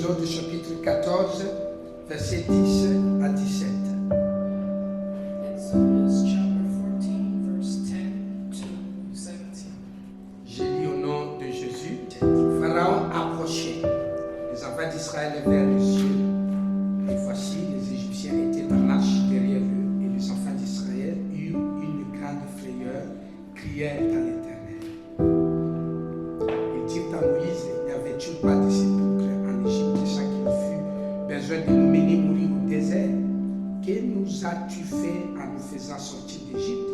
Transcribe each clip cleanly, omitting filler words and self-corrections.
Exode chapitre 14, versets 10 à 17. Exodus chapter 14, verse 10 to 17. J'ai lu au nom de Jésus. Pharaon approchait. Les enfants d'Israël levèrent les yeux. Et voici, les Égyptiens étaient en marche derrière eux. Et les enfants d'Israël eurent une grande frayeur, crièrent à l'Éternel. Ils dirent à Moïse, n'y avait-il pas de sépulcre en Égypte sans qu'il fût besoin de nous mener mourir au désert? Que nous as-tu fait en nous faisant sortir d'Égypte?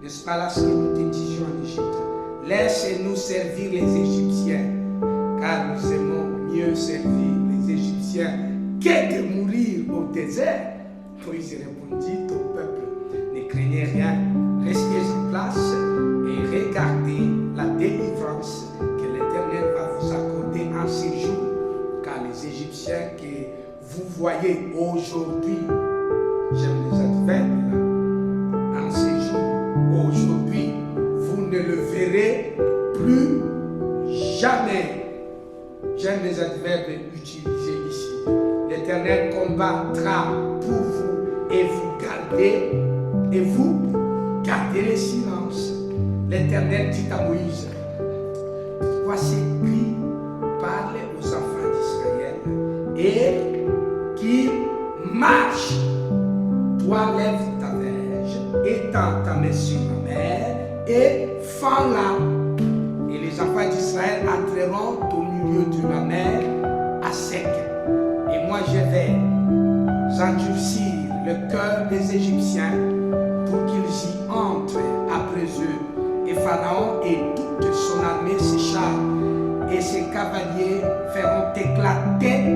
N'est-ce pas là ce que nous te disions en Égypte? Laisse-nous servir les Égyptiens, car nous aimons mieux servir les Égyptiens que de mourir au désert. Moïse répondit au peuple, ne craignez rien, restez en place et regardez la délivrance que l'Éternel va vous accorder en ces jours, car les Égyptiens que vous voyez aujourd'hui, j'aime les adverbes là, en ces jours, aujourd'hui, vous ne le verrez plus jamais. J'aime les adverbes utilisés ici. L'Éternel combattra pour vous et vous garderez silence. L'Éternel dit à Moïse, pourquoi ces cris parlent aux enfants d'Israël et qu'ils marchent. Toi lève ta verge, étends ta main sur la mer et fends-la. Et les enfants d'Israël entreront au milieu de la mer à sec. Et moi je vais endurcir le cœur des Égyptiens pour qu'ils y entrent après eux. Et Pharaon et toute son armée s'échappent et ses cavaliers feront éclater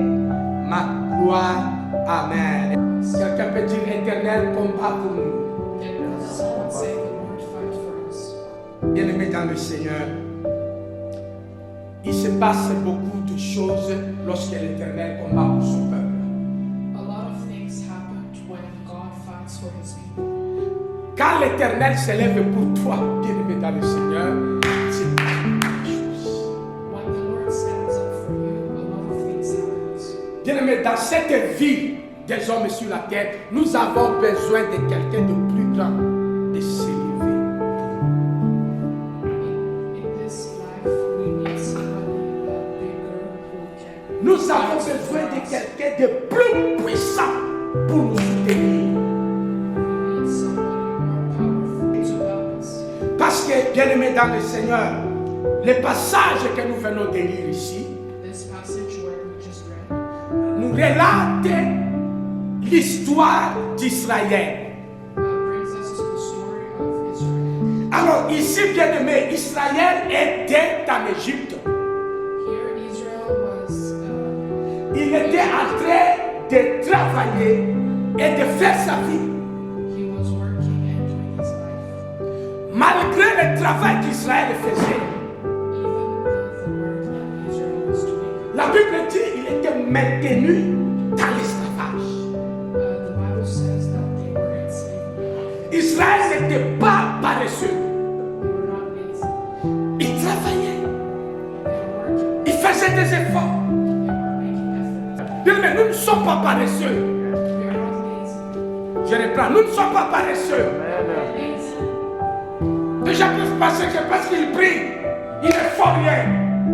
ma gloire. Amen. Quelqu'un peut dire Éternel combat pour nous. Bien-aimés dans le Seigneur, il se passe beaucoup de choses lorsque l'Éternel combat pour son peuple. A lot of things happened when God fights for his people. Quand l'Éternel s'élève pour toi, bien-aimé dans le Seigneur, c'est quelque chose. When the Lord stands up for you, a lot of things happen. Bien-aimé, dans cette vie des hommes sur la terre, nous avons besoin de quelqu'un de plus grand, de s'élever. In this life, we need somebody bigger who can. Nous avons besoin de quelqu'un de plus puissant pour nous soutenir. We need somebody more powerful to help us. Parce que, bien-aimé dans le Seigneur, les passages que nous venons de lire ici This passage where we just read nous relatent l'histoire d'Israël. brings us to the story of Israel. Alors ici, bien-aimé, Israël était en Égypte. Here, Israel was Il était en train de travailler et de faire sa vie. he was working and doing his life. Malgré le travail qu'Israël faisait, Even the work that Israel was doing. la Bible dit qu'il était maintenu dans l'esclavage. The Bible says that they were in slavery. Israël n'était pas paresseux. They were not lazy. Il travaillait, They were working. il faisait des efforts. They were making efforts. Bien, mais nous ne sommes pas paresseux. We are not lazy. Je reprends, nous ne sommes pas paresseux. We are not lazy. Déjà peuvent penser que parce qu'il prie, il ne fait rien.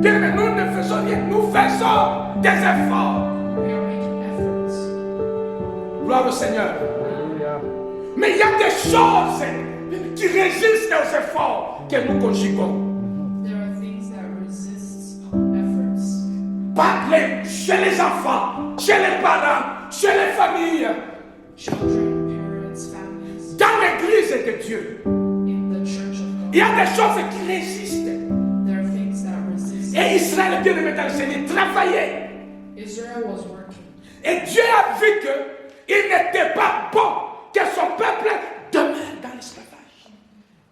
Bien, mais nous ne faisons rien, nous faisons des efforts. We are making efforts. Gloire au Seigneur. Mais il y a des choses qui résistent aux efforts que nous conjuguons. There are things that resist efforts. Parler chez les enfants, chez les parents, chez les familles, Children, parents, families, dans l'église de Dieu. in the church of Il y God. a des choses qui résistent. There are things that resist. Et Israël, bien aimé dans le Seigneur, travaillait. Israel was working. Et Dieu a vu qu'il n'était pas bon que son peuple demeure dans l'esclavage.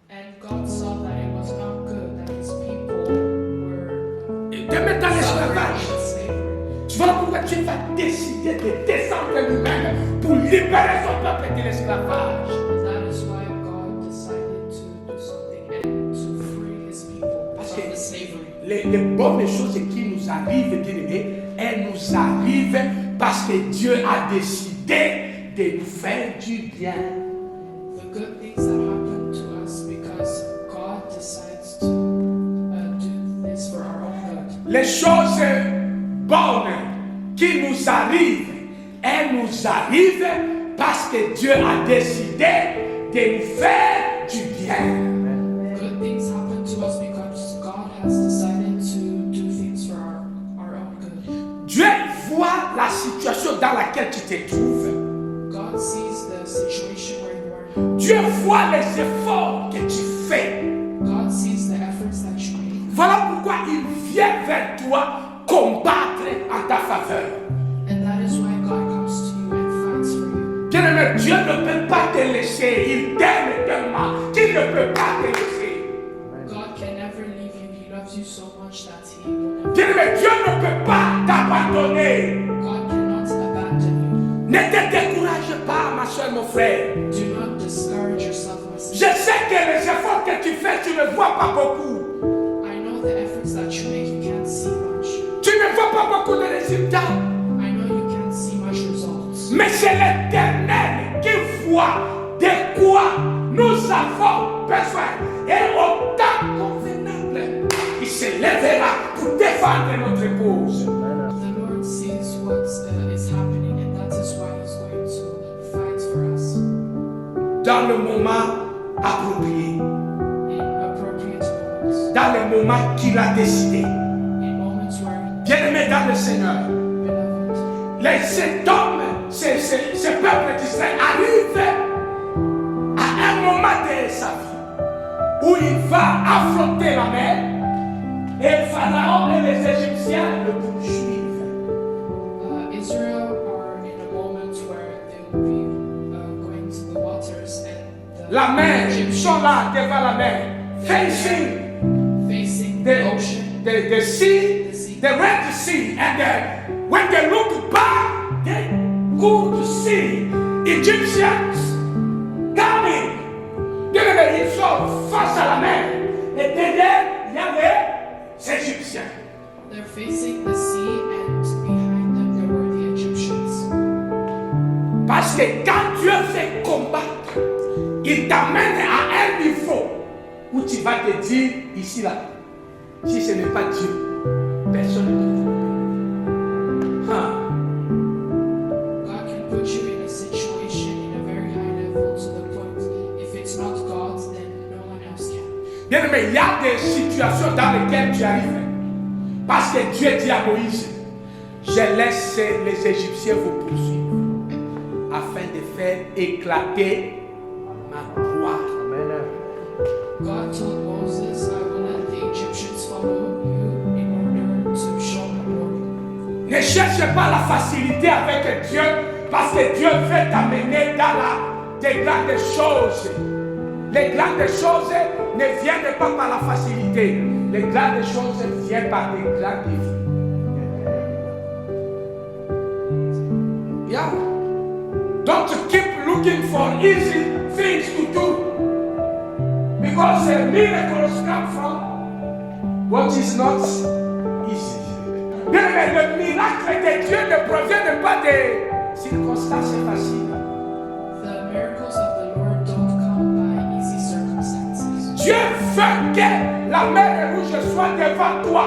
And God saw that it was not good that his people were Il demeure dans l'esclavage. in slavery. Tu vois pourquoi Dieu va décider de descendre lui-même pour libérer son peuple de l'esclavage. That is why God decided to do something and to free his people Parce from que the slavery. les bonnes choses qui nous arrivent, bien aimés, elles nous arrivent que Dieu a décidé de nous faire du bien. The good things that happen to us because God decides to do this for our own good. Les choses bonnes qui nous arrivent, elles nous arrivent parce que Dieu a décidé de nous faire du bien. Good things happen to us because God has decided to do things for our own good. Dieu voit la situation dans laquelle tu te trouves. God sees the situation where you are. Dieu voit les efforts que tu fais. God sees the efforts that you make. Voilà pourquoi il vient vers toi combattre en ta faveur. And that is why God comes to you and fights for you. Bien-aimé, Dieu ne peut pas te laisser. Il t'aime tellement qu'il ne peut pas te laisser. God can never leave you. He loves you so much that He will never. Bien-aimé, Dieu ne peut pas t'abandonner. God cannot abandon Ne te décourage pas, ma soeur, mon frère. you. Do not discourage yourself, my Je sister. sais que les efforts que tu fais, tu ne vois pas beaucoup. I know the efforts that you make, you can't see much. Tu ne vois pas beaucoup de résultats. I know you can't see much results. Mais c'est l'Éternel qui voit de quoi nous avons besoin. Et au temps convenable, il se lèvera pour défendre notre cause. The Lord sees what is happening, and that is why He's going to fight for us Dans le moment approprié, in appropriate moments, dans le moment qu'il a décidé. in moments where Bien-aimé dans le Seigneur, beloved, cet homme, ce peuple d'Israël arrive à un moment de sa vie où il va affronter la mer et Pharaon et les Égyptiens le poursuivent. Israel are in a moment where they will be going to the waters and La mer, ils sont là devant la mer, facing the ocean, the sea, the Red Sea, and when they look back, they could see Egyptians coming. Ils sont face à la mer et derrière, il y avait ces Égyptiens. They're facing the sea, and behind them there were the Egyptians. Parce que quand Dieu fait combattre, il t'amène à un niveau où tu vas te dire, ici là, si ce n'est pas Dieu, personne ne peut tromper. God can put you in a situation in a very high level to the point, if it's not God, then no one else can. Bien aimé, il y a des situations dans lesquelles tu arrives. Parce que Dieu dit à Moïse, je laisse les Égyptiens vous poursuivre afin de faire éclater ma gloire. God told Moses, I will let the Egyptians follow you in order to show my glory. Ne cherche pas la facilité avec Dieu parce que Dieu veut t'amener dans des grandes choses. Les grandes choses ne viennent pas par la facilité. Les grandes choses viennent par des grands défis. Yeah. Don't keep looking for easy things to do. Because miracles come from what is not easy. Bien, mais le miracle de Dieu ne provient pas des circonstances faciles. The miracles of the Lord don't come by easy circumstances. Dieu veut que la mer rouge soit devant toi.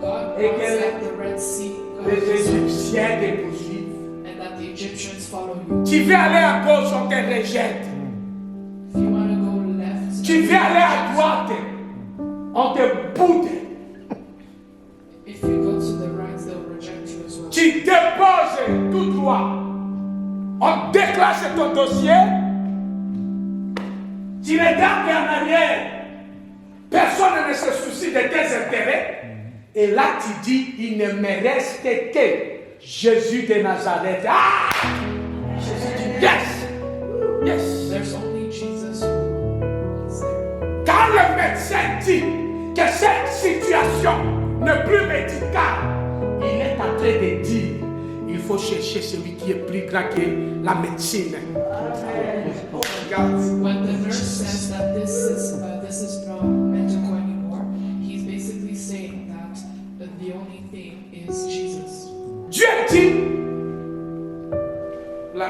God Et wants que that the Red Sea les Égyptiens te poursuivent. and that the Egyptians follow you. Tu veux aller à gauche, on te rejette. If you want to go left, Tu veux aller à droite, on te boude. if you go to the right, they'll reject you as well. Tu déposes tout droit. On déclenche ton dossier. Tu regardes en arrière. Personne ne se soucie de tes intérêts. Et là, tu dis, il ne me reste que Jésus de Nazareth. Ah! Jésus dit, yes! Yes! There's only Jesus who is there. Quand le médecin dit que cette situation n'est plus médicale, il est en train de dire, il faut chercher celui qui est plus grand que la médecine. When the nurse says that this is not medical anymore, he's basically saying that the only thing is Jesus. Dieu dit,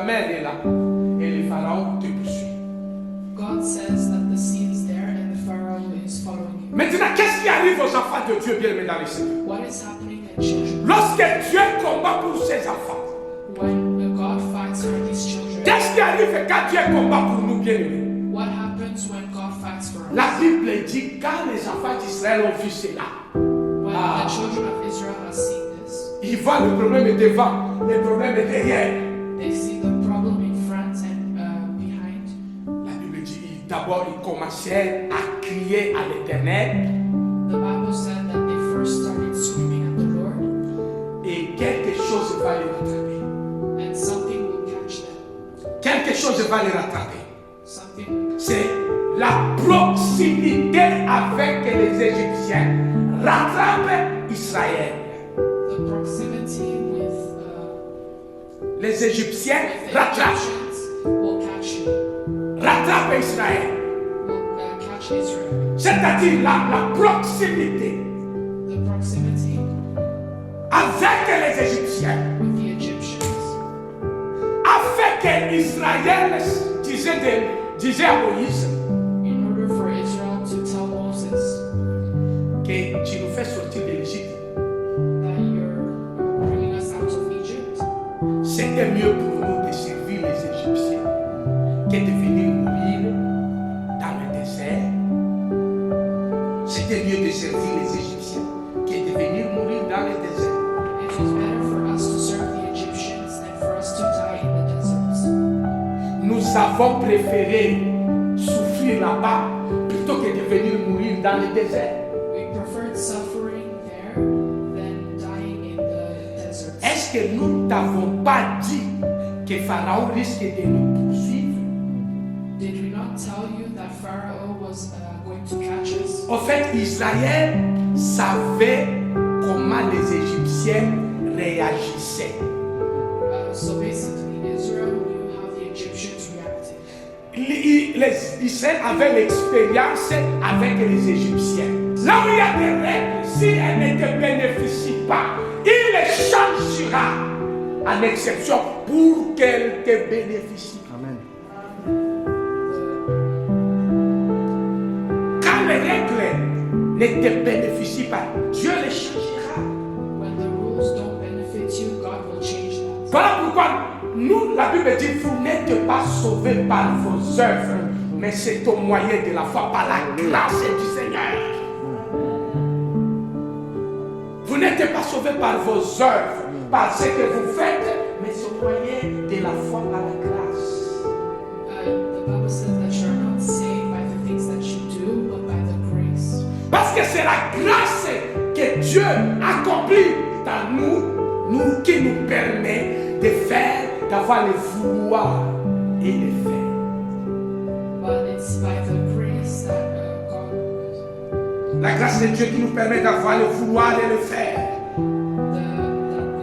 mer est là et le Pharaon te poursuit. God says that the sea is there and the Pharaoh is following you. Maintenant, qu'est-ce qui arrive aux enfants de Dieu, bien aimés dans le Seigneur? What is happening at children? Lorsque Dieu combat pour ses enfants, When God fights for these children, qu'est-ce qui arrive quand Dieu combat pour nous, bien aimés? what happens when God fights for us? La Bible dit quand les enfants d'Israël ont vu cela, When the children of Israel have seen this, ils voient le problème est devant, le problème est derrière. they see the problem in front and behind. La Bible dit d'abord ils commençaient à crier à l'Éternel The Bible said that they first started screaming at the Lord, et quelque chose va les rattraper. and something will catch them. Quelque chose va les rattraper. Something, C'est la proximité avec les Égyptiens rattrape Israël. the proximity with Les Égyptiens the rattrapent Egyptians will catch you, Israël. will catch Israel. C'est-à-dire la proximité The proximity avec les Égyptiens with the Egyptians a fait que Israël disait à Moïse in order for Israel to tell Moses que tu nous fais sortir de l'Égypte. that you're bringing us out of Egypt. C'était mieux pour nous de servir les Égyptiens que de venir mourir dans le désert. C'était mieux de servir les Égyptiens que de venir mourir dans le désert. It was better for us to serve the Egyptians than for us to die in the deserts. Nous avons préféré souffrir là-bas plutôt que de venir mourir dans le désert. We preferred suffering there than dying in the deserts. Est-ce que nous ne t'avons pas dit que Pharaon risque de nous poursuivre? Did we not tell you that Pharaoh was going to catch us? En fait, Israël savait comment les Égyptiens réagissaient. So basically, Israel knew how the Egyptians reacted. Israël avait l'expérience avec les Égyptiens. Là où il y a des règles, si elles ne te bénéficient pas, il les changera en exception pour qu'elles te bénéficient. Amen. Quand les règles ne te bénéficient pas, Dieu les changera. When the rules don't benefit you, God will change that. Voilà pourquoi nous, la Bible dit, vous n'êtes pas sauvés par vos œuvres, mais c'est au moyen de la foi, par la grâce du Seigneur. Vous n'êtes pas sauvés par vos œuvres, par ce que vous faites, mais c'est au moyen de la foi, par la grâce. The Bible says that you're not saved by the things that you do, but by the grace. Parce que c'est la grâce que Dieu accomplit dans nous qui nous permet de faire, d'avoir le vouloir et le faire. But it's by the grace that God, La grâce de Dieu qui nous permet d'avoir le vouloir et le faire.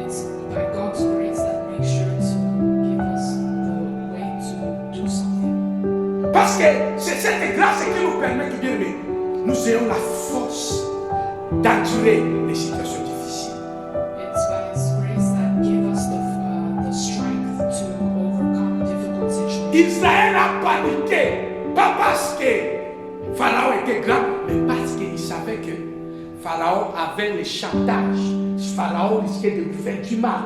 it's by God's grace that makes sure to give us the way to do something. Parce que c'est cette grâce qui nous permet de dire, mais nous ayons la force d'endurer les situations difficiles. It's by His grace that gives us the strength to overcome difficult situations. Israël a paniqué, pas parce que Pharaon était grand, mais parce qu'il savait que Pharaon avait le chantage. Pharaon risquait de lui faire du mal.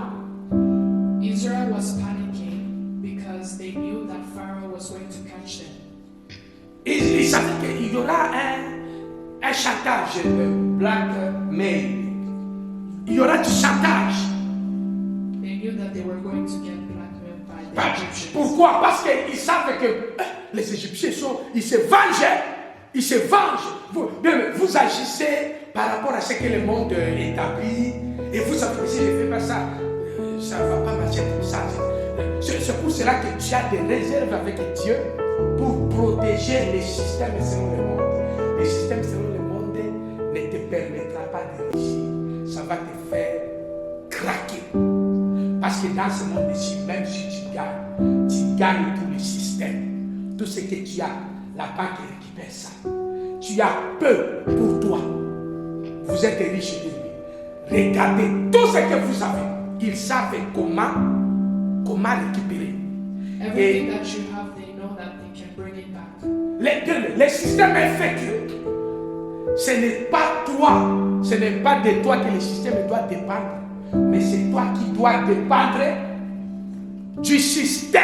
Israel was panicking because they knew that Pharaoh was going to catch them. Il savait qu'il y aura un chantage, blackmail. Il y aura du chantage. They knew that they were going to get blackmailed by the Egyptians. Pourquoi? Parce qu'ils savent que les Égyptiens ils se vengent. Ils se vengent. Vous agissez par rapport à ce que le monde établit. Et vous savez que si je ne fais pas ça, ça ne va pas marcher comme ça. C'est pour cela que tu as des réserves avec Dieu pour protéger les systèmes selon le monde. Les systèmes selon le monde ne te permettra pas de réussir. Ça va te faire craquer. Parce que dans ce monde-ci, même si tu gagnes tous les systèmes, tout ce que tu as, la banque récupère ça. Tu as peu pour toi. Vous êtes riches de lui. Regardez tout ce que vous avez. Ils savent comment récupérer. Everything that you have, they know that they can bring it back. Le système est fait que ce n'est pas toi, ce n'est pas de toi que le système doit dépendre, mais c'est toi qui dois dépendre du système.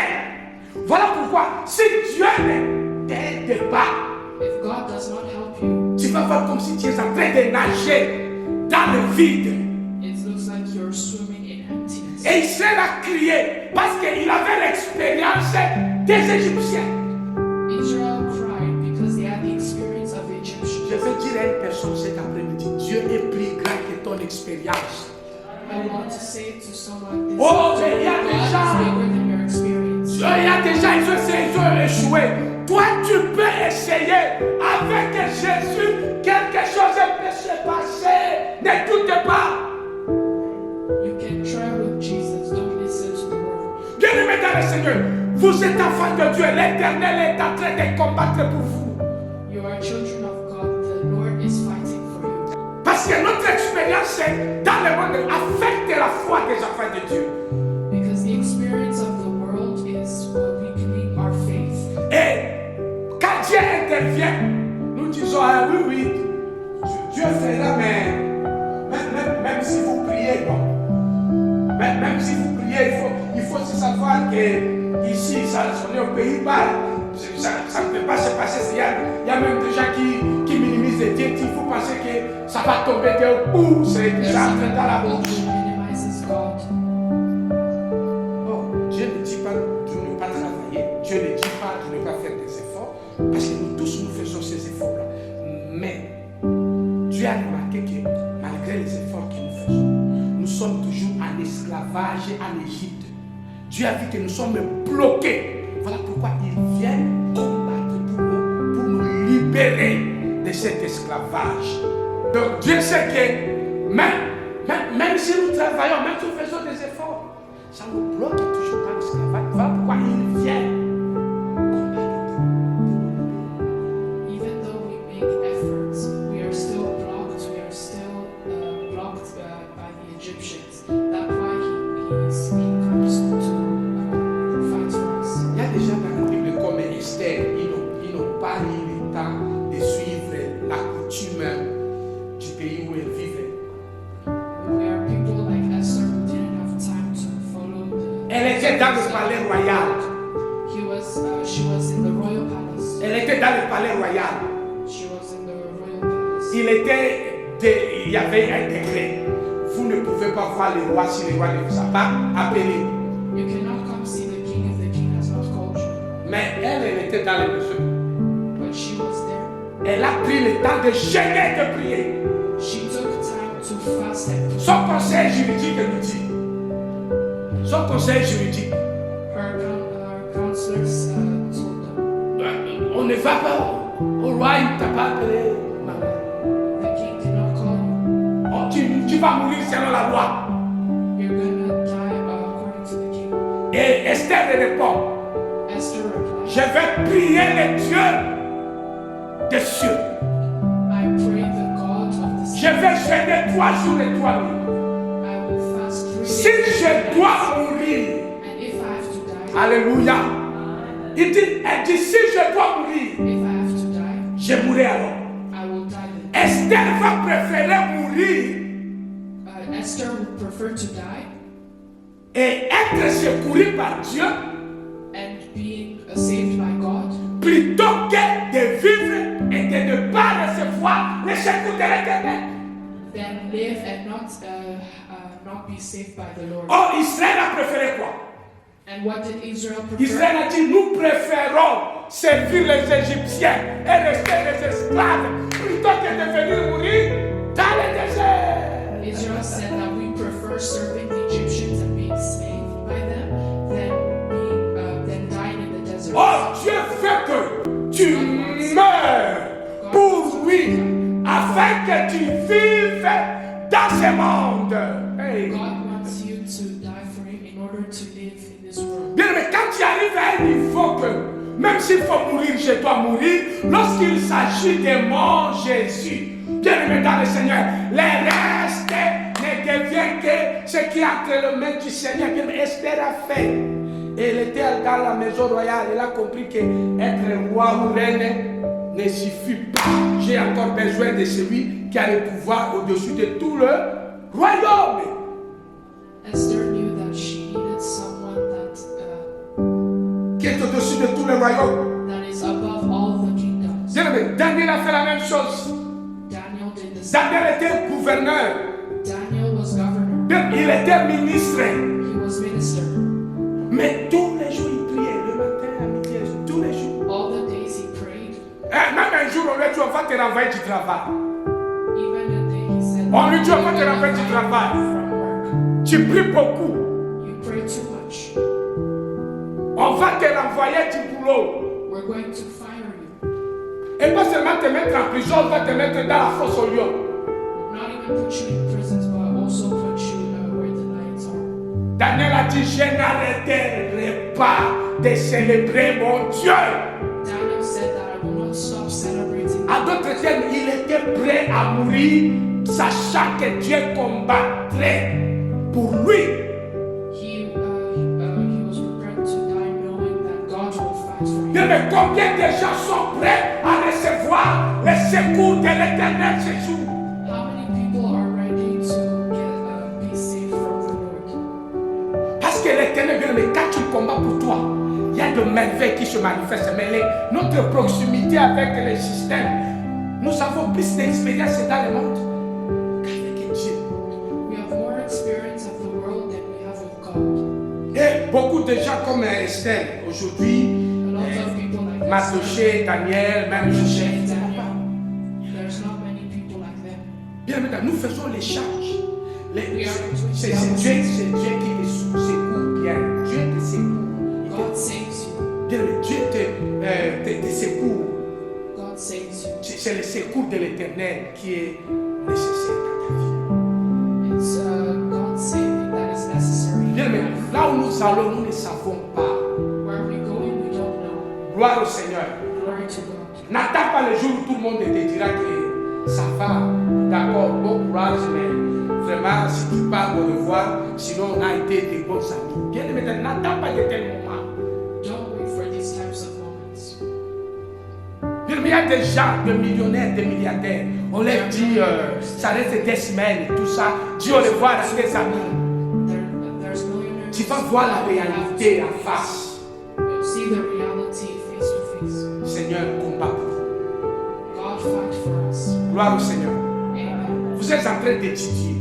Voilà pourquoi, si Dieu ne t'aide pas, If God does not help you, tu vas voir comme si tu es en train de nager dans le vide. it looks like you're swimming in emptiness. Et Israël a crié parce qu'il avait l'expérience des Égyptiens. Israel cried because they had the experience of Je Egyptians. veux dire à une personne cet après-midi, Dieu est plus grand que ton expérience. I want to say to someone, this Oh, afternoon, mais il y a God des is gens. bigger than your experience. Il y a déjà, ils ont échoué. Toi, tu peux essayer avec Jésus. Quelque chose peut se passer. Ne doute pas. You can try with Jesus. Don't listen to the world. Bien-aimés dans le Seigneur, vous êtes enfants de Dieu. L'Éternel est en train de combattre pour vous. You are children of God. The Lord is fighting for you. Parce que notre expérience dans le monde affecte la foi des enfants de Dieu. Because the experience of the world is weakening our faith. Et quand Dieu intervient, nous disons, ah oui, oui, Dieu fera, mais même si vous priez, non. Même si vous priez, il faut se savoir que ici, on est au Pays-Bas, ça ne peut pas se passer. Il y a même des gens qui minimisent les dieux, il faut penser que ça va tomber d'un coup, c'est déjà en train dans la bouche. Minimizes God. Oh, Dieu ne dit pas de ne pas travailler, Dieu ne dit pas de ne pas faire des efforts, parce que nous tous nous faisons ces efforts-là. Mais Dieu a remarqué que malgré les efforts que nous faisons, nous sommes toujours en esclavage en Égypte. Dieu a vu que nous sommes bloqués. Voilà pourquoi il vient combattre pour nous libérer de cet esclavage. Donc Dieu sait que même si nous travaillons, même si nous faisons des efforts, ça nous bloque toujours dans l'esclavage. Voilà pourquoi il vient combattre. Even though we make efforts, we are still blocked. We are still blocked by the Egyptians. That's why he comes to fight for us. Il y a des gens dans la Bible comme Esther, ils n'ont pas eu le temps de suivre la coutume du pays où elle vivait. There are people like Esther who didn't have time to follow the. Elle était dans le palais royal. She was in the royal palace. Elle était dans le palais royal. She was in the royal palace. Il y avait un décret. Vous ne pouvez pas voir le roi si le roi ne vous a pas appelé. You cannot come see the king if the king has not called you. Mais elle était dans les besoins. But she was there. Elle a pris le temps de jeûner et de prier. She took time to fast and pray. Son conseil juridique nous dit. Son conseil juridique. Her counselors told them, On ne va pas au roi, il ne t'a pas appelé. the king cannot call you. Oh, tu vas mourir selon la loi. You're gonna die according to the king. Et Esther répond, Esther replied, je vais prier le Dieu des cieux. I pray the God of the Je vais jeûner 3 jours et 3 nuits. I will fast 3 Si days. je dois mourir, And if I have to die, alléluia. Elle dit, si je dois mourir, if I have to die, je mourrai alors. I will die then. Esther va préférer mourir Esther would prefer to die et être secourue par Dieu and being saved by God plutôt que de vivre et de ne pas recevoir le secours de l'Éternel. than live and not be saved by the Lord. Or, Israël a préféré quoi? And what did Israel prefer? Israël a dit, nous préférons servir les Égyptiens et rester les esclaves plutôt que de venir mourir dans le désert. Israel said that we prefer serving the Egyptians and being enslaved by them than dying in the desert. Oh, Dieu veut que tu meurs pour lui afin que tu vives dans ce monde. Hey. God wants you to die for him in order to live in this world. Bien, mais quand tu arrives à un niveau que même s'il faut mourir, je dois mourir, lorsqu'il s'agit de mon Jésus, bien aimé dans le Seigneur, les restes ne deviennent que ce qui est entre les mains du Seigneur. Bien, Esther a fait Et elle était dans la maison royale. Elle a compris qu'être roi ou reine ne suffit pas. J'ai encore besoin de celui qui a le pouvoir au-dessus de tout le royaume. Esther knew that she needed someone Qui est au-dessus de tout le royaume. that is above all the kingdoms. Daniel a fait la même chose. Daniel did the same. Daniel était gouverneur. Daniel was governor. Il était ministre. He was minister. Mais tous les jours, il priait. Le matin, à midi, tous les jours. All the days he prayed. Même un jour, on lui a dit, on va te renvoyer du travail. Even the day he said, On lui dit, on va te renvoyer du travail. from work. Tu pries beaucoup. You pray too much. On va te renvoyer du boulot. We're going to fire you. Et pas seulement te mettre en prison, on va te mettre dans la fosse au lion. Not even put you in prisons, but also put you where the lions are. Daniel a dit, je n'arrêterai pas de célébrer mon Dieu. Daniel said that I will not stop celebrating. En d'autres termes, il était prêt à mourir, sachant que Dieu combattrait pour lui. He was prepared to die knowing that God will fight for him. Bien, mais combien de gens sont prêts à recevoir les secours de l'Éternel ce jour? How many people are ready to be saved from the Lord? Parce que l'Éternel, bien, mais quand tu combats pour toi, il y a de merveilles qui se manifestent. Mais notre proximité avec les systèmes, nous avons plus d'expérience dans le monde qu'avec Dieu. We have more experience of the world than we have with God. Et beaucoup de gens comme Esther, aujourd'hui, A lot of people like Mardoché, Daniel, même Joseph, Daniel. There's not many people like them. bien maintenant, nous faisons l'échange. C'est We are Dieu qui te secoue bien. Dieu te secoue. God saves you. Bien, Dieu te secoue. God saves you. C'est le secours de l'Éternel qui est nécessaire dans ta vie. It's God's saving that is necessary. Bien, mais là où nous allons, nous ne savons pas. Where we're going, we don't know. Gloire au Seigneur. Glory to God. N'attends pas le jour où tout le monde te dira que ça va. D'accord, bon courage, mais vraiment, si tu pars au revoir, sinon on a été des bons amis. Bien, mais n'attends pas de tel moment. Don't wait for these types of moments. Bien, mais il y a des gens, des millionnaires, des milliardaires. On leur dit, ça reste des semaines, tout ça. Dis au revoir à tes amis. There's millionaires. Tu vas voir la réalité en face. You'll see the reality face to face. Seigneur, combat pour vous. God fight for us. Gloire au Seigneur. Amen. Vous êtes en train d'étudier.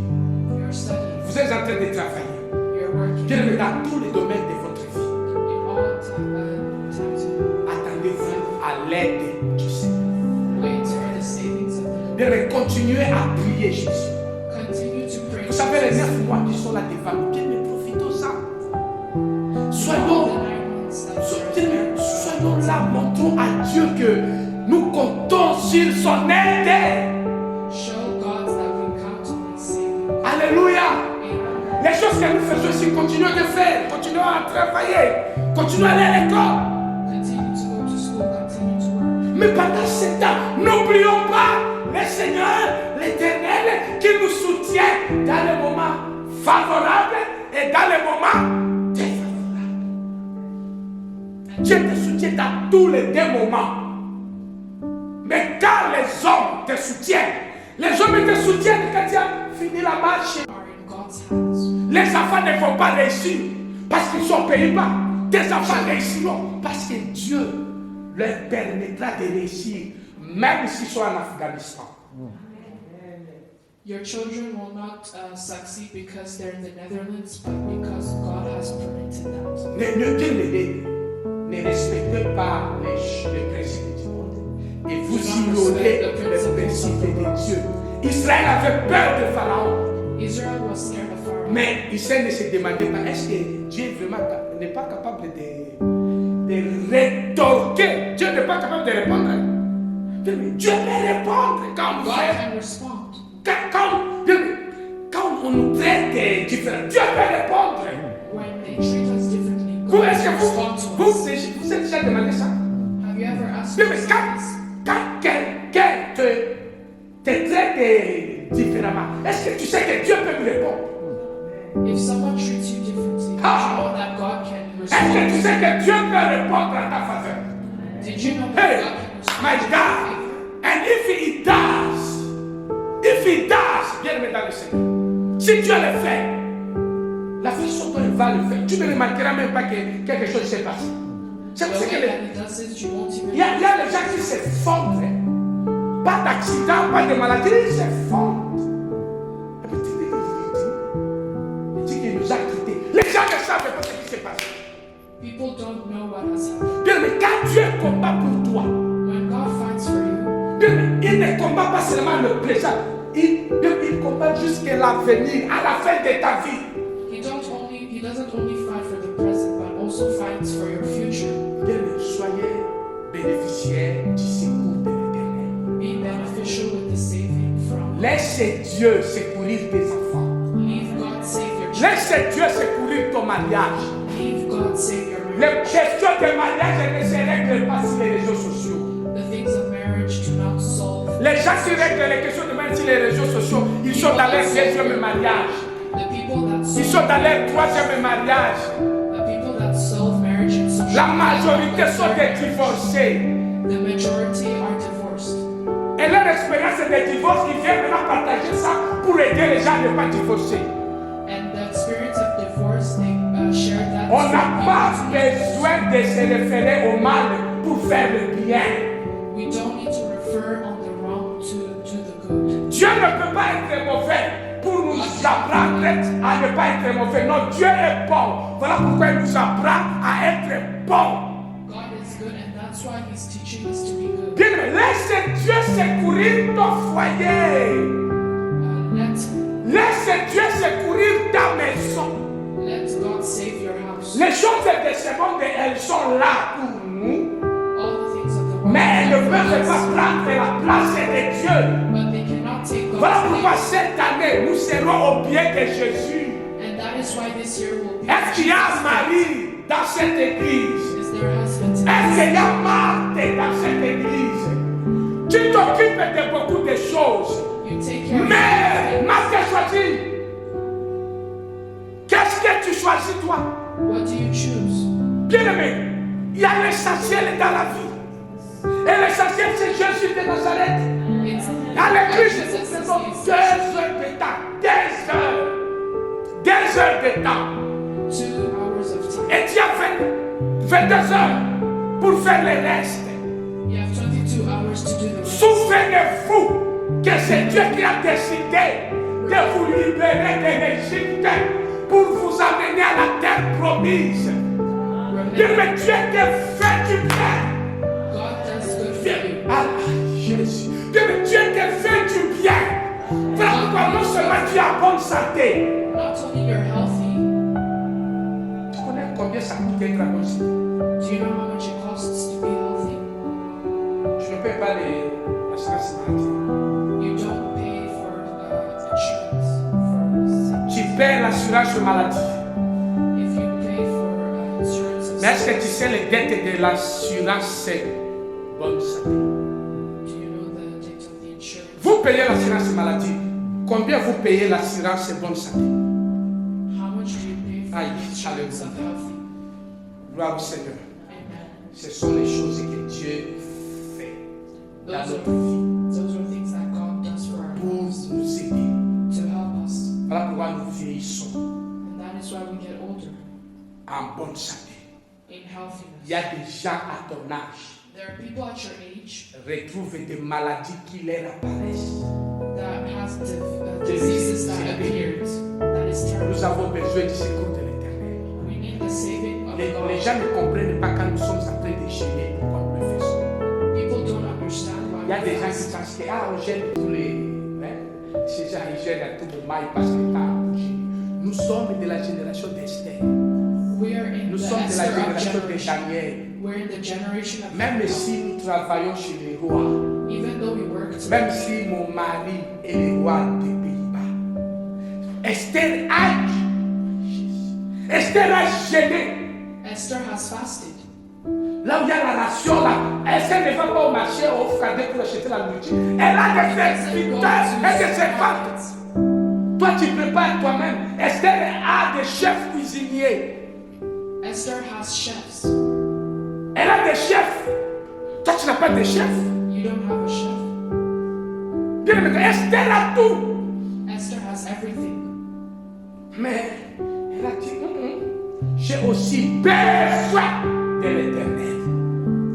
You're studying. Vous êtes en train de travailler. You're working. Bien, mais dans tous les domaines de votre vie, In all times. attendez-vous à l'aide du Seigneur. Wait for the savings of the Lord. Bien, mais continuez à prier Jésus. Continue to pray. Vous savez, les 9 mois qui sont là devant nous, bien, mais profitons-en. Soyons là, montrons à Dieu que nous comptons sur son aide. Show God that we count on His saving. Alléluia. Amen. Les choses que nous faisons ici, continuons de faire, continuons à travailler, continuons à aller à l'école. Continue to go to school. Continue to work. Mais pendant ce temps, n'oublions pas le Seigneur, l'Éternel, qui nous soutient dans les moments favorables et dans les moments défavorables. Dieu te soutient dans tous les deux moments. Mais quand les hommes te soutiennent, les hommes te soutiennent quand tu as fini la marche. Are in God's hands. Les enfants ne vont pas réussir parce qu'ils sont Pays-Bas. Tes enfants réussiront parce que Dieu leur permettra de réussir, même s'ils sont en Afghanistan. Your children will not succeed because they're in the Netherlands, but because God has permitted that. Ne respectez pas les principes du monde et vous ignorez les principes de Dieu. Israël avait peur de Pharaon, Israel was scared of Pharaoh. mais Israël ne se demandait pas est-ce que Dieu vraiment n'est pas capable de rétorquer. Dieu n'est pas capable de répondre. Dieu peut répondre quand on God fait. can respond. Quand on nous traite différemment, Dieu peut répondre. When they treat us differently, Vous, God est-ce can que respond to us. vous êtes déjà demandé ça? Have you ever asked Bien, mais yourself this? quand quelqu'un te traite différemment, est-ce que tu sais que Dieu peut me répondre? If someone treats you differently, Ah. you know that God can Est-ce que respond. sais que Dieu peut répondre à ta faveur? Did you know that Hey, God can respond my to your God. favor? And if he does, bien aimé dans le Seigneur, si Dieu le fait, la façon dont il va le faire, tu ne remarqueras même pas que quelque chose s'est passé. C'est pour The ça que way that He does it, you won't even il y a des gens qui s'effondrent. Pas d'accident, pas de maladie, ils s'effondrent. Et puis, il dit qu'il nous a quittés. Les gens ne savent pas ce qui s'est passé. People don't know what has happened. Bien, mais quand Dieu combat pour toi, When God fights for you, bien, il ne combat pas seulement le présent, il combat jusqu'à l'avenir, à la fin de ta vie. He doesn't only fight for the present, but also fights for your future. Bien, soyez bénéficiaires du secours de l'Éternel. Be beneficial with the saving from. Laissez Dieu secourir tes enfants. Leave God save your children. Laissez Dieu secourir ton mariage. Leave God save your Les marriage. questions de mariage ne se règlent pas sur les réseaux sociaux. The things of marriage do not solve. Les gens qui règlent les questions de mariage sur les réseaux sociaux, ils sont dans leur deuxième mariage. The people that Ils sont dans leur troisième mariage. solve marriage in social La majorité sont des divorcés. The majority are divorced. Et leur expérience de divorce, ils viennent maintenant partager ça pour aider les gens à ne pas divorcer. And the experience of divorce, they share that. On n'a pas besoin de se référer au mal pour faire le bien. We don't need to refer on the wrong to the good. Dieu ne peut pas être mauvais pour nous apprendre à ne pas être mauvais. Non, Dieu est bon. Voilà pourquoi il nous apprend à être bon. God is good, and that's why He's teaching us to be good. Bien, laisse Dieu secourir ton foyer. Laisse Dieu secourir ta maison. Let God save your house. Les choses de ce monde, elles sont là pour nous. All the things of the world. Mais elles ne peuvent pas prendre la place de Dieu. But they cannot take God's Voilà pourquoi place. cette année, nous serons au pied de Jésus. And that is why this year will be. Est-ce qu'il y a un mari dans cette église? Is there a husband in Est-ce qu'il y this? a Marthe dans cette église? Tu t'occupes de beaucoup de choses. You take care of Mais your Marthe choisit. Qu'est-ce que tu choisis toi? What do you choose? Bien aimé, il y a l'essentiel dans la vie. Et l'essentiel c'est Jésus de Nazareth. It's À l'église, Jesus nous is faisons the 2 heures de temps. 2 heures. 2 heures de temps. 2 hours of time. Et tu as 22 heures pour faire le reste. You have 22 hours to do the rest. Souvenez-vous que c'est Dieu qui a décidé de vous libérer de l'Égypte pour vous amener à la terre promise. Dieu, Remember, mais Dieu te fait du bien. God does good for Dieu, you. ah, Jésus. Dieu, mais Dieu te fait du bien. Voilà pourquoi non seulement tu as bonne santé. Not only you're healthy, Tu connais combien ça coûte d'être en bonne santé? do you know how much it costs to be healthy? Je ne paie pas l'assurance maladie. You don't pay for insurance for sick. Tu paies l'assurance maladie. If you pay for insurance of Mais est-ce que sick, tu sais les dettes de l'assurance bonne santé? do you know the date of the insurance? Vous payez l'assurance maladie. Combien vous payez l'assurance bonne santé? How much do you pay for Aïe, the insurance of healthy? Gloire au Seigneur. Amen. Ce sont les choses que Dieu fait dans Those notre vie are things that God does for our pour lives nous aider. to help us. Voilà pourquoi nous vieillissons And that is why we get older en bonne santé. in healthiness. Il y a des gens à ton âge There are people at your age retrouvent des maladies qui leur apparaissent. that has diseases that appeared. That is Nous terrible. avons besoin du secours de l'Éternel. We need the saving of Les God. gens ne comprennent pas quand nous sommes en train de gêner pourquoi nous le faisons. People don't understand why Il y a des we gens fast. qui pensent que on gêne tous les. Ces gens ils gênent à tout moment, ils passent le temps pour gêner. Nous sommes de la génération d'Esther. We are in Nous the sommes de la Esther of génération de generation. Daniel. We're in the generation of Même Daniel. si nous travaillons chez les rois, Even though we work même together, si mon mari est le roi des Pays-Bas, Esther a gêné. Esther has fasted. Là où il y a la ration, là, Esther ne va pas au marché au Fradé pour acheter la nourriture. Elle a des serviteurs et des servantes. Toi, tu prépares toi-même. Esther a des chefs cuisiniers. Esther has chefs. Elle a des chefs. Toi, tu n'as pas de chef. You don't have a chef. Bien aimé, Esther a tout. Esther has everything. Mais elle a dit, j'ai aussi besoin de l'éternel.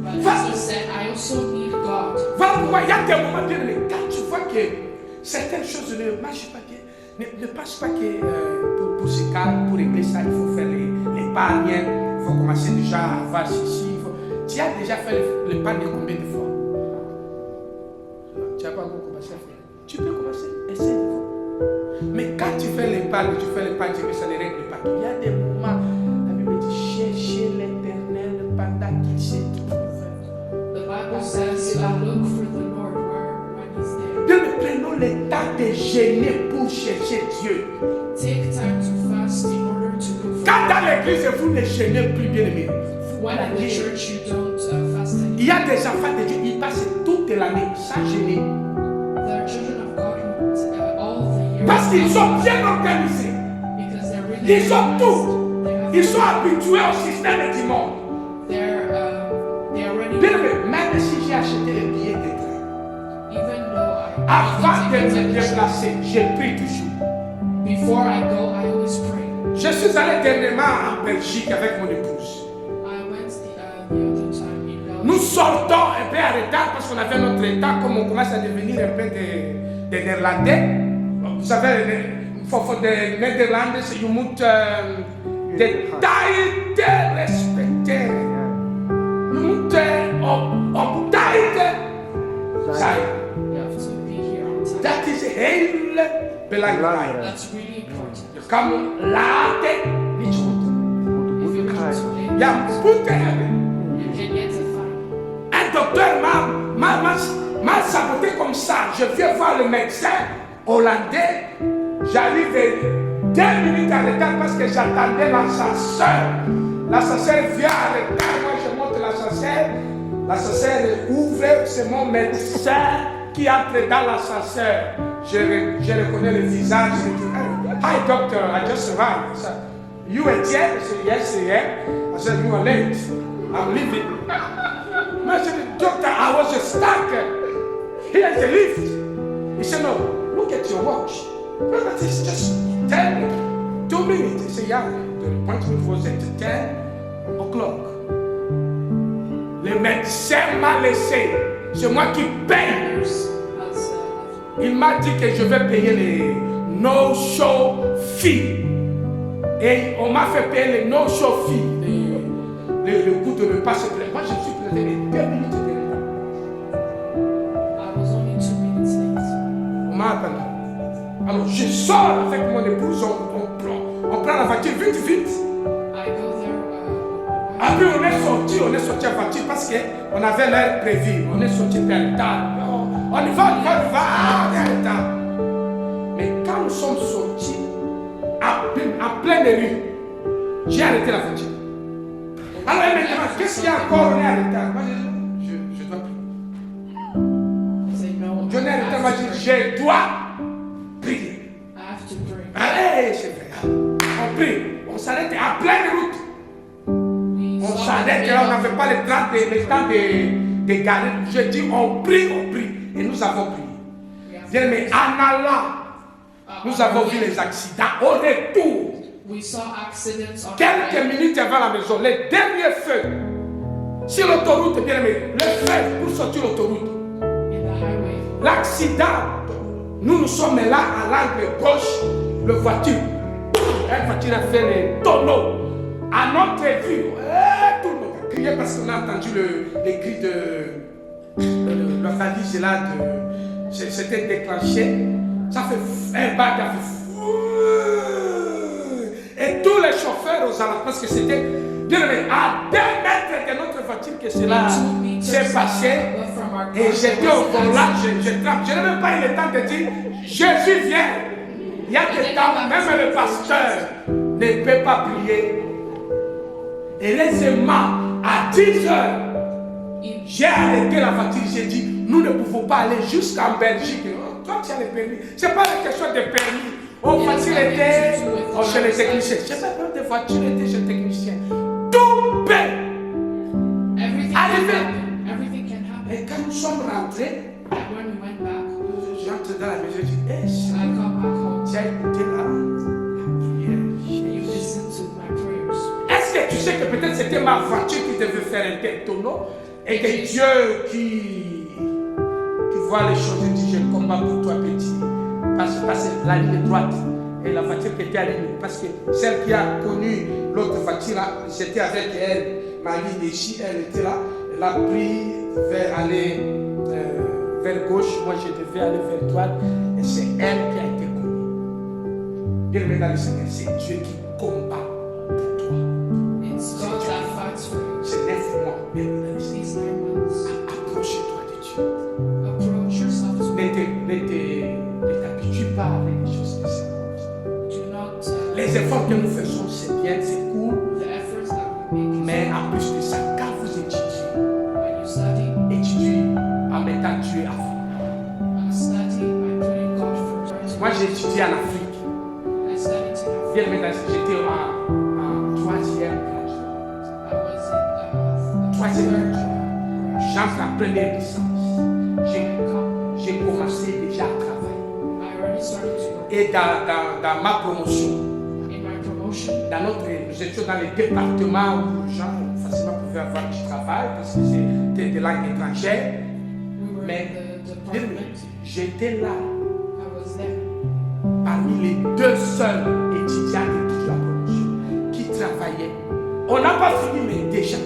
But Esther said, I also need God. Voilà pourquoi il y a des moments, bien aimé, quand tu vois que certaines choses ne marchent pas, ne pense pas que pour ce cas, pour régler ça, il faut faire l'épargne, il faut commencer déjà à avoir ceci. Tu as déjà fait l'épargne combien de fois? Tu n'as pas encore commencé à faire. Tu peux commencer, essaie de voir. Mais quand tu fais l'épargne, mais ça ne règle pas tout. Il y a des moments, la Bible dit cherchez l'éternel pendant qu'il sait tout faire. The Bible says, look for the Lord when He's there. Nous prenons le temps de jeûner pour chercher Dieu. Take time to fast in order to look for Quand God. dans l'église, vous ne jeûnez plus, bien aimé. When in the church you don't fast anymore. Il y a des enfants de Dieu, ils passent toute l'année sans jeûner. There are children of God who all the year. Parce qu'ils sont bien organisés. Because they're really Ils ont tout. organized. Ils sont habitués au système du monde. They're already. Bien aimé, même si j'ai acheté les billets de train, Even though avant de I me déplacer, je prie toujours. before I go, I always pray. Je suis allé dernièrement en Belgique avec mon épouse. I went the other time in Belgium. Nous sortons un peu en retard parce qu'on avait notre état, comme on commence à devenir un peu des Néerlandais. Vous savez, pour des Néerlandais, c'est une détail de respecter. Une taille zijn. You have to be here on time. Dat is heel belangrijk. That's really important. Je kan later niet goed. If you come too late, Ja, moeten hebben. you can get a fine. Un docteur m'a saboté comme ça. Je viens voir le médecin hollandais. J'arrive 2 minutes en retard parce que j'attendais l'ascenseur. L'ascenseur vient en retard. Moi, je monte l'ascenseur. L'ascenseur ouvre. C'est mon médecin qui entre dans l'ascenseur. Je reconnais le visage. Je dis, hi doctor, I just arrived. I said, you were here? I said, yes, I am. I said, you are late. I'm leaving. I said, doctor, I was stuck. Here's the lift. He said, no, look at your watch. Brother, it's just 2 minutes. He said, yeah, the appointment was at 10 o'clock. Le médecin m'a laissé. C'est moi qui paye. Il m'a dit que je vais payer les no-show fees. Et on m'a fait payer les no-show fees. Le coût de ne pas se plaindre. Moi, je suis présenté 2 minutes de retard. I was only 2 minutes late. On m'a attendu. Alors, je sors avec mon épouse, on prend la voiture vite. I go there. Après, on est sorti en voiture parce qu'on avait l'heure prévue. On est sorti d'un retard. On y va, on est en retard. Mais quand nous sommes sortis en pleine rue, j'ai arrêté la voiture. Alors, maintenant, qu'est-ce qu'il y a encore? On est en retard. Moi, je dois prier. Say no. Je n'ai en retard. Moi, je dois prier. I have to pray. Allez, c'est vrai. On prie. On s'arrête en pleine route. On s'arrête là, on n'avait pas le temps de garer. Je dis, on prie. Et nous avons prié. Bien, mais en allant, nous avons vu les accidents. Au retour, We saw accidents on quelques minutes avant la maison, les derniers feux. Sur l'autoroute, bien aimé, le feu pour sortir l'autoroute. in the highway. L'accident, nous sommes là à l'angle gauche, la voiture a fait les tonneaux. À notre vue, tout le monde a crié parce qu'on a entendu les cris de la valise là, c'était déclenché. Ça fait un bac, ça fait et tous les chauffeurs aux alentours, parce que c'était bien aimé, à 2 mètres de notre voiture que cela s'est passé. Et j'étais au volant, je trappe. Je n'ai même pas eu le temps de dire Jésus vient. Il y a des temps, même le pasteur ne peut pas prier. Et aisément, à 10 heures, j'ai arrêté la voiture. J'ai dit, nous ne pouvons pas aller jusqu'en Belgique. Oh, toi, tu as le permis. Ce n'est pas une question de permis. Oh, voiture était chez les techniciens. Je n'ai pas de voiture était chez les techniciens. Tout que tu sais que peut-être c'était ma voiture qui devait faire un tel tonneau et que Dieu qui voit les choses et dit je combats pour toi petit. Parce que la ligne droite et la voiture qui était alignée. Parce que celle qui a connu l'autre voiture, j'étais avec elle, ma ligne ici, elle était là. Elle a pris vers aller vers gauche, moi je devais aller vers droite. Et c'est elle qui a été connue. Bien aimé dans le Seigneur, c'est Dieu qui combat pour toi. It's God that fights for you. C'est 9 mois, bien aimé dans le Seigneur. These 9 months. Approche-toi de Dieu. Approach yourself to Ne t'habitue pas avec les choses de ce monde. do not Les efforts que nous faisons, c'est bien, c'est cool. the efforts that we make. Mais en plus de ça, quand vous étudiez, When you study, étudiez en mettant Dieu avant. study by putting God first. Moi, j'ai étudié en Afrique. I studied in Africa. Bien aimé, j'étais en troisième classe. I was in Troisième third classe. grade. J'entre en première licence. J'ai commencé déjà à travailler. I already started to work. Et dans ma promotion, In my promotion, nous étions dans les départements où les gens facilement pouvaient avoir du travail parce que c'était des langues étrangères. we were Mais in the bien aimé, department. j'étais là I was there. parmi les 2 seuls étudiants de toute la promotion qui travaillaient. On n'a pas fini, mais déjà.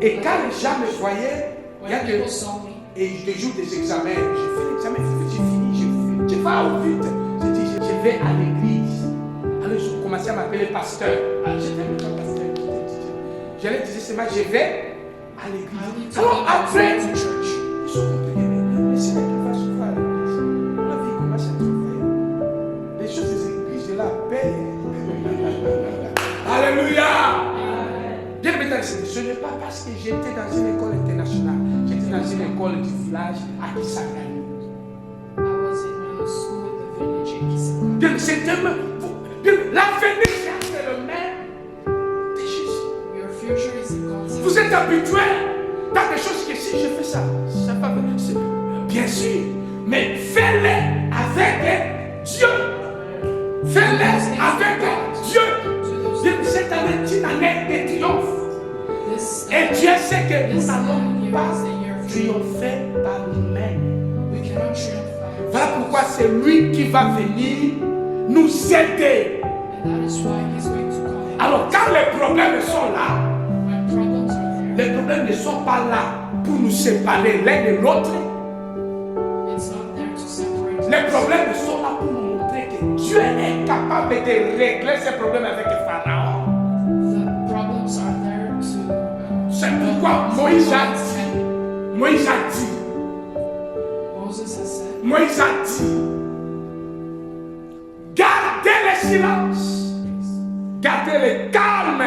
Et quand les gens me voyaient, il y a When que people saw me, et je joue des examens. J'ai fait l'examen, j'ai fini, je vais au but. J'ai dit, je vais à l'église. Alors, je commençais à m'appeler pasteur. Alors, j'étais même pas pasteur. Je leur disais seulement, je vais à I need l'église. to Alors, go après, to church. ils ont compris, mais c'est là qu'il va souvent à l'église. La vie commence à travailler. Les choses des églises, je la paix. Alléluia! Bien aimé, ce n'est pas parce que j'étais dans une école internationale, j'étais dans une école du village à Kisangani. I was in a school in the village in Kisangani. C'est l'avenir, c'est le même de Jésus. Your future is in God's Vous hands. êtes habitué dans des choses que si je fais ça, ça va bien sûr, mais fais-les avec Dieu. Fais-les avec Dieu. Cette année est une année de triomphe. This, Et Dieu sait que nous this n'allons year pas is the year of triompher par nous-mêmes. We cannot triumph by Voilà ourselves. pourquoi c'est lui qui va venir nous aider. And that is why He's going to come. Alors quand les problèmes sont là, When problems are there, les problèmes ne sont pas là pour nous séparer l'un de l'autre. it's not there to separate Les us. problèmes sont là pour nous montrer que Dieu est capable de régler ces problèmes avec le Pharaon. The problems are there to. C'est pourquoi Moïse a dit, Moses has said, Moïse a dit, gardez le silence, gardez le calme,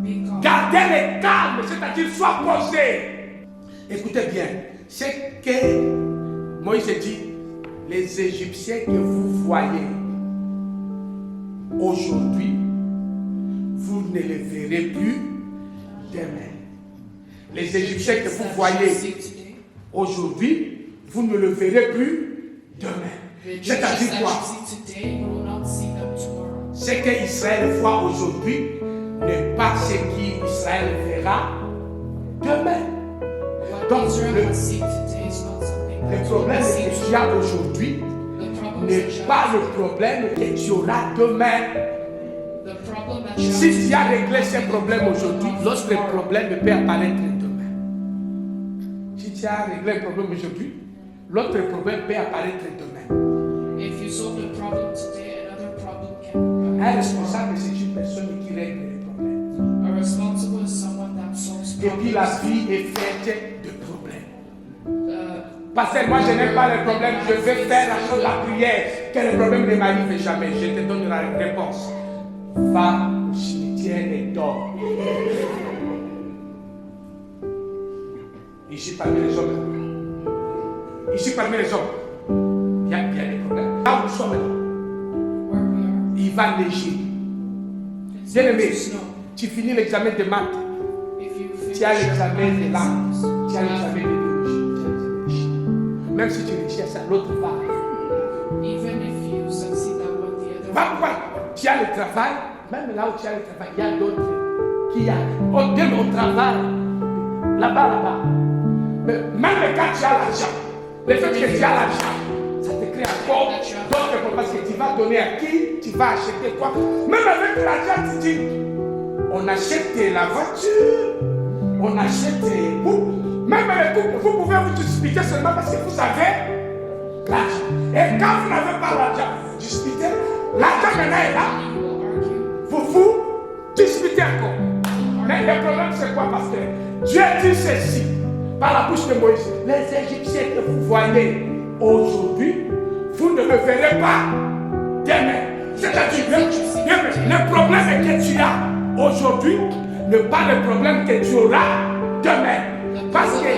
be calm. gardez le calme, c'est-à-dire sois posé. Écoutez bien, c'est que Moïse dit, les Égyptiens que vous voyez aujourd'hui, vous ne les verrez plus demain. Les Égyptiens que vous voyez See today, aujourd'hui, vous ne le verrez plus demain. the C'est-à-dire Egyptians that quoi? you see today, you will not see them tomorrow. Ce qu'Israël voit aujourd'hui n'est pas ce qu'Israël verra demain. What Donc, Israel le- has seen today is not something Le that you problème will see que tu as aujourd'hui The problem n'est that you pas have- le problème que tu auras demain. the problem that you Si have tu as today réglé will ces not be the problèmes problem aujourd'hui, of l'autre tomorrow. problème peut apparaître demain. Si tu as réglé un problème aujourd'hui, l'autre problème peut apparaître demain. If you solve the problem today, another problem can Un responsable, c'est une personne qui règle les problèmes. A responsible is someone that solves Et puis la problems. vie est faite de problèmes. Uh, Parce que moi je n'aime pas les problèmes, je vais faire la chose, la prière, que les problèmes ne m'arrivent jamais. Je te donne la réponse. Va au cimetière et dors. Ici parmi les hommes. Ici parmi les hommes. Il y a des problèmes. Là où nous sommes là, where we are, il va neiger. it's Bien going aimé, to snow. tu finis l'examen de maths, If you finish tu as your l'examen de math langue, exams, tu as l'examen de biologie. Même si tu réussis à ça, l'autre va. even if you succeed at one, the other Va pourquoi tu as le travail, même là où tu as le travail, il y a d'autres qu'il y a au travail, là-bas. Mais même quand tu as l'argent, le fait que tu as l'argent, ça te crée encore d'autres problèmes parce que tu vas donner à qui, tu vas acheter quoi. Même avec l'argent, tu dis, on achète la voiture, on achète même les couples, vous pouvez vous disputez seulement parce que vous avez l'argent. Et quand vous n'avez pas l'argent, vous disputez, l'argent maintenant est là, vous disputez encore. Mais le problème c'est quoi? Parce que Dieu dit ceci par la bouche de Moïse. Les Égyptiens que vous voyez aujourd'hui, vous ne le verrez pas demain. C'est-à-dire, le problème que tu as aujourd'hui n'est pas le problème que tu auras demain. Parce que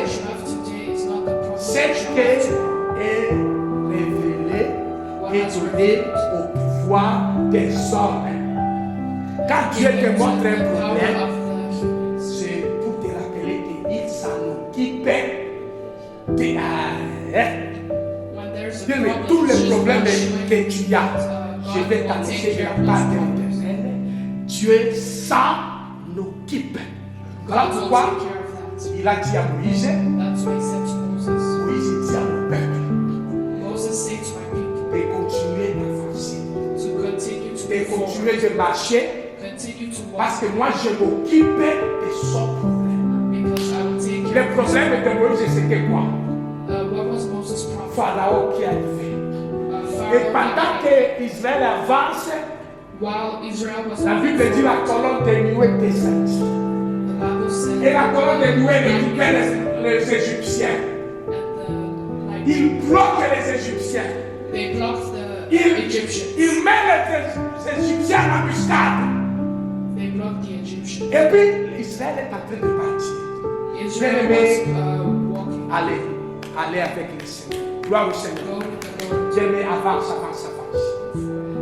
c'est ce qui est révélé et donné au pouvoir des hommes. Quand Dieu te montre un problème, c'est pour te rappeler qu'il s'en occupe. Mais tous les problèmes que tu as, je vais t'annoncer de la part de l'Éternel. Dieu s'en occupe. Voilà pourquoi il a dit à Moïse, Moïse dit à mon peuple, de continuer d'avancer, de continuer de marcher, parce que moi je m'occupe de son problème. Le problème de Moïse c'était quoi? Pharaon qui est arrivé. Et pendant que Israël avance, la Bible dit la colonne de nuée descendit. Et la colonne de nuée récupère les Égyptiens. Il bloque les Égyptiens. Il met les Égyptiens en embuscade. Et puis Israël est en train de partir. Bien-aimé, allez avec le Seigneur. Gloire au Seigneur. Bien-aimé, avance.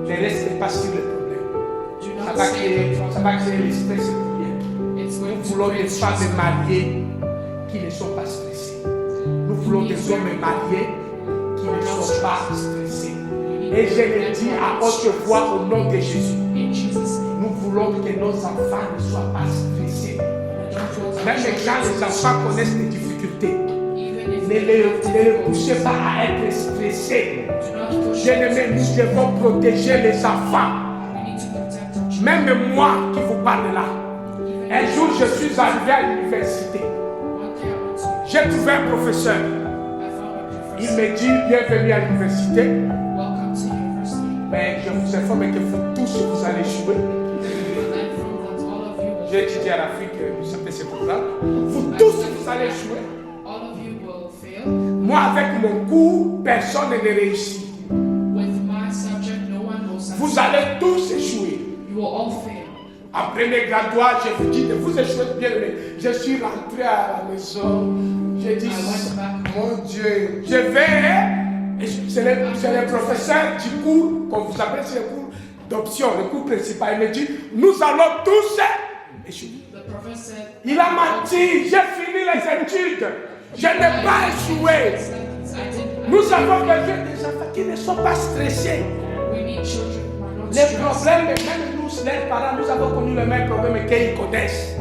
Ne reste pas sur le problème. Ça va créer le stress pour rien. Nous voulons des femmes mariées qui ne sont pas stressées. Nous voulons des hommes mariés qui ne sont pas stressés. Et je le dis à haute voix au nom de Jésus. Nous voulons que nos enfants ne soient pas stressés. Même quand les enfants connaissent des difficultés, ne les poussez pas à être stressés. Bien-aimés, nous devons protéger les enfants. Même moi qui vous parle là, un jour je suis arrivé à l'université. J'ai trouvé un professeur. Il me dit bienvenue à l'université. Mais je vous informe que vous tous vous allez jouer. J'ai étudié à l'Afrique, vous savez c'est pour ça. Vous tous vous allez jouer. Moi avec mon cours, personne ne réussit. Vous allez tous échouer. En premier graduat, je vous dis de vous échouer bien. Je suis rentré à la maison. J'ai dit, mon Dieu, je vais. C'est le professeur du cours, comme vous appelez, c'est le cours d'option, le cours principal. Il me dit, nous allons tous échouer. Il a menti, j'ai fini les études. Je n'ai pas échoué. Nous avons besoin des enfants qui ne sont pas stressés. Les problèmes, même nous, les parents, nous avons connu le même problème qu'ils connaissent.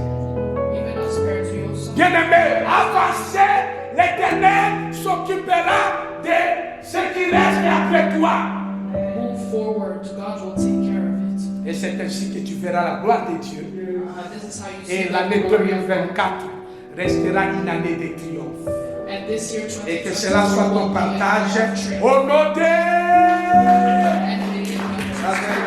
Bien-aimés, avancez, l'Éternel s'occupera de ce qui reste après toi. Move forward, God will take care of it. Et c'est ainsi que tu verras la gloire de Dieu. This is how you see Et the l'année glory of God. 2024 restera une année de triomphe. And this year, Et que cela soit ton partage au nom de... and